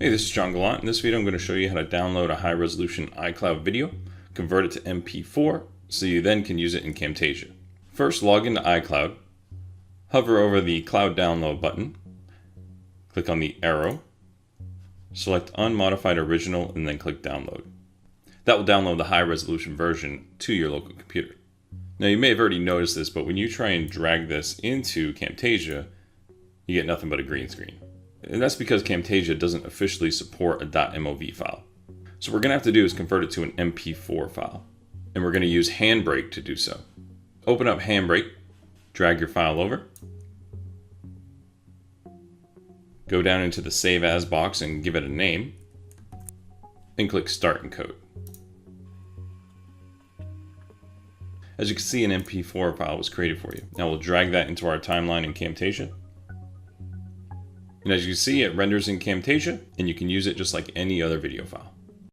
Hey, this is Jon Gallant. In this video, I'm going to show you how to download a high-resolution iCloud video, convert it to mp4, so you then can use it in Camtasia. First, log into iCloud, hover over the Cloud Download button, click on the arrow, select Unmodified Original, and then click Download. That will download the high-resolution version to your local computer. Now, you may have already noticed this, but when you try and drag this into Camtasia, you get nothing but a green screen. And that's because Camtasia doesn't officially support a .mov file. So what we're going to have to do is convert it to an mp4 file. And we're going to use Handbrake to do so. Open up Handbrake, drag your file over, go down into the Save As box and give it a name, and click Start Encode. As you can see, an mp4 file was created for you. Now we'll drag that into our timeline in Camtasia. And as you can see, it renders in Camtasia, and you can use it just like any other video file.